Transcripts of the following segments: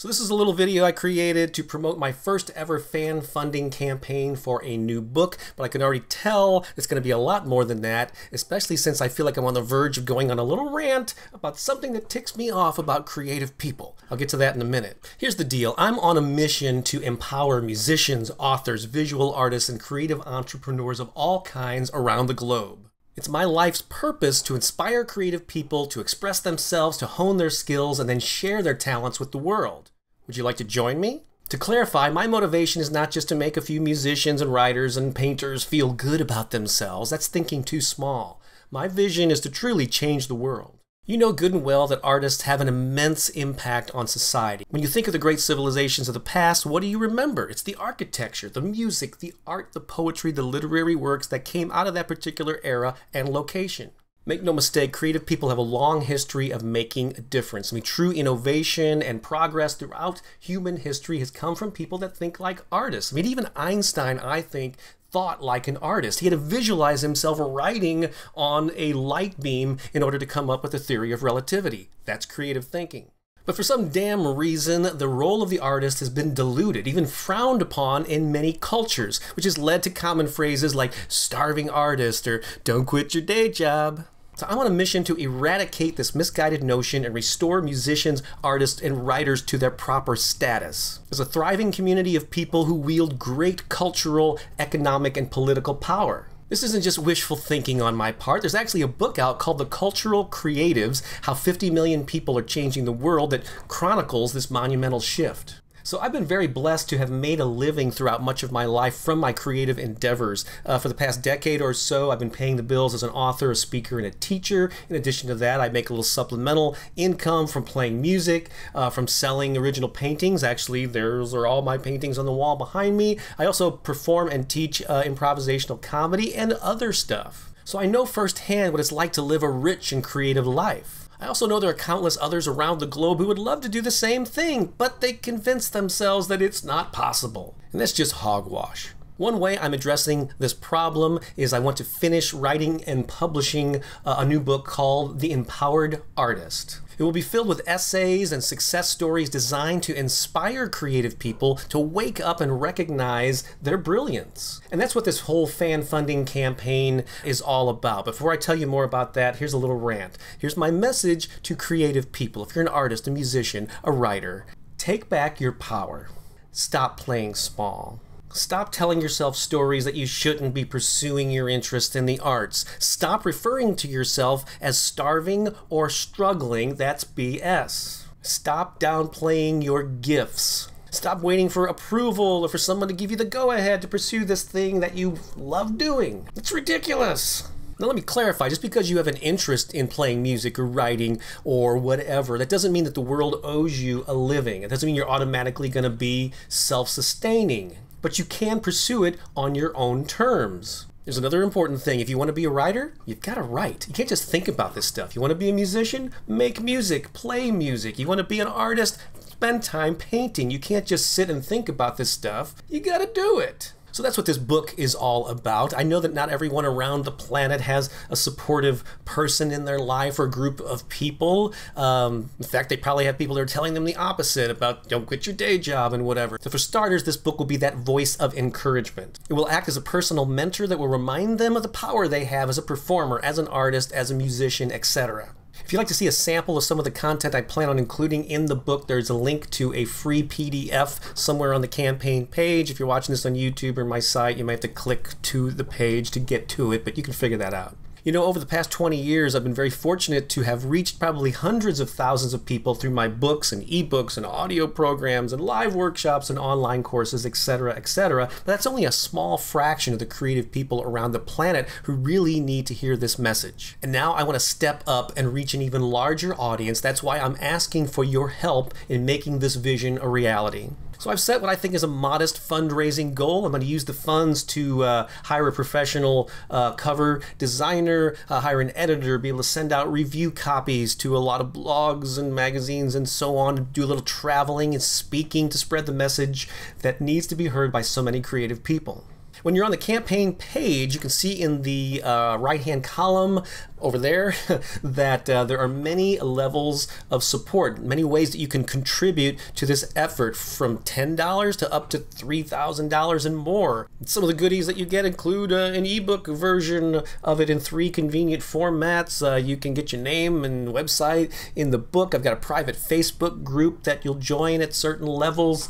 So this is a little video I created to promote my first ever fan funding campaign for a new book, but I can already tell it's going to be a lot more than that, especially since I feel like I'm on the verge of going on a little rant about something that ticks me off about creative people. I'll get to that in a minute. Here's the deal. I'm on a mission to empower musicians, authors, visual artists, and creative entrepreneurs of all kinds around the globe. It's my life's purpose to inspire creative people to express themselves, to hone their skills, and then share their talents with the world. Would you like to join me? To clarify, my motivation is not just to make a few musicians and writers and painters feel good about themselves. That's thinking too small. My vision is to truly change the world. You know good and well that artists have an immense impact on society. When you think of the great civilizations of the past, what do you remember? It's the architecture, the music, the art, the poetry, the literary works that came out of that particular era and location. Make no mistake, creative people have a long history of making a difference. I mean, true innovation and progress throughout human history has come from people that think like artists. I mean, even Einstein, I think, thought like an artist. He had to visualize himself writing on a light beam in order to come up with a theory of relativity. That's creative thinking. But for some damn reason, the role of the artist has been diluted, even frowned upon in many cultures, which has led to common phrases like starving artist or don't quit your day job. So I'm on a mission to eradicate this misguided notion and restore musicians, artists, and writers to their proper status. There's a thriving community of people who wield great cultural, economic, and political power. This isn't just wishful thinking on my part. There's actually a book out called The Cultural Creatives: How 50 Million People Are Changing the World that chronicles this monumental shift. So I've been very blessed to have made a living throughout much of my life from my creative endeavors. For the past decade or so, I've been paying the bills as an author, a speaker, and a teacher. In addition to that, I make a little supplemental income from playing music, from selling original paintings. Actually, those are all my paintings on the wall behind me. I also perform and teach improvisational comedy and other stuff. So I know firsthand what it's like to live a rich and creative life. I also know there are countless others around the globe who would love to do the same thing, but they convince themselves that it's not possible. And that's just hogwash. One way I'm addressing this problem is I want to finish writing and publishing a new book called The Empowered Artist. It will be filled with essays and success stories designed to inspire creative people to wake up and recognize their brilliance. And that's what this whole fan funding campaign is all about. Before I tell you more about that, here's a little rant. Here's my message to creative people. If you're an artist, a musician, a writer, take back your power. Stop playing small. Stop telling yourself stories that you shouldn't be pursuing your interest in the arts. Stop referring to yourself as starving or struggling. That's BS. Stop downplaying your gifts. Stop waiting for approval or for someone to give you the go-ahead to pursue this thing that you love doing. It's ridiculous. Now let me clarify, just because you have an interest in playing music or writing or whatever, that doesn't mean that the world owes you a living. It doesn't mean you're automatically going to be self-sustaining. But you can pursue it on your own terms. There's another important thing. If you want to be a writer, you've got to write. You can't just think about this stuff. You want to be a musician? Make music, play music. You want to be an artist? Spend time painting. You can't just sit and think about this stuff. You got to do it. So that's what this book is all about. I know that not everyone around the planet has a supportive person in their life or group of people. In fact, they probably have people that are telling them the opposite about don't quit your day job and whatever. So for starters, this book will be that voice of encouragement. It will act as a personal mentor that will remind them of the power they have as a performer, as an artist, as a musician, etc. If you'd like to see a sample of some of the content I plan on including in the book, there's a link to a free PDF somewhere on the campaign page. If you're watching this on YouTube or my site, you might have to click to the page to get to it, but you can figure that out. You know, over the past 20 years, I've been very fortunate to have reached probably hundreds of thousands of people through my books and ebooks and audio programs and live workshops and online courses, etc., etc. But that's only a small fraction of the creative people around the planet who really need to hear this message. And now I want to step up and reach an even larger audience. That's why I'm asking for your help in making this vision a reality. So I've set what I think is a modest fundraising goal. I'm going to use the funds to hire a professional cover designer, hire an editor, be able to send out review copies to a lot of blogs and magazines and so on, do a little traveling and speaking to spread the message that needs to be heard by so many creative people. When you're on the campaign page, you can see in the right-hand column over there that there are many levels of support, many ways that you can contribute to this effort, from $10 to up to $3,000 and more. Some of the goodies that you get include an ebook version of it in 3 convenient formats. You can get your name and website in the book. I've got a private Facebook group that you'll join at certain levels,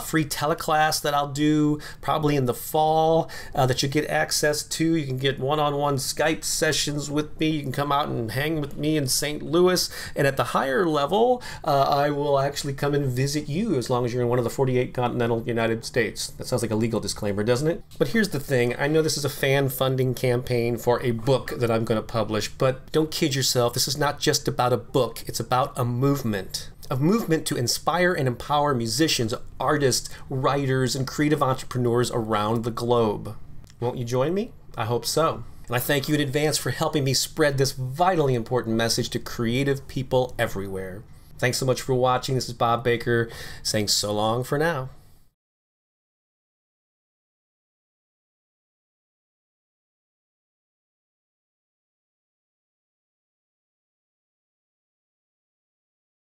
free teleclass that I'll do probably in the fall that you get access to. You can get one-on-one Skype sessions with me. You can come out and hang with me in St. Louis, and at the higher level I will actually come and visit you as long as you're in one of the 48 continental United States. That sounds like a legal disclaimer, doesn't it? But here's the thing. I know this is a fan funding campaign for a book that I'm going to publish, but don't kid yourself. This is not just about a book. It's about a movement. A movement to inspire and empower musicians, artists, writers, and creative entrepreneurs around the globe. Won't you join me? I hope so. And I thank you in advance for helping me spread this vitally important message to creative people everywhere. Thanks so much for watching. This is Bob Baker saying so long for now.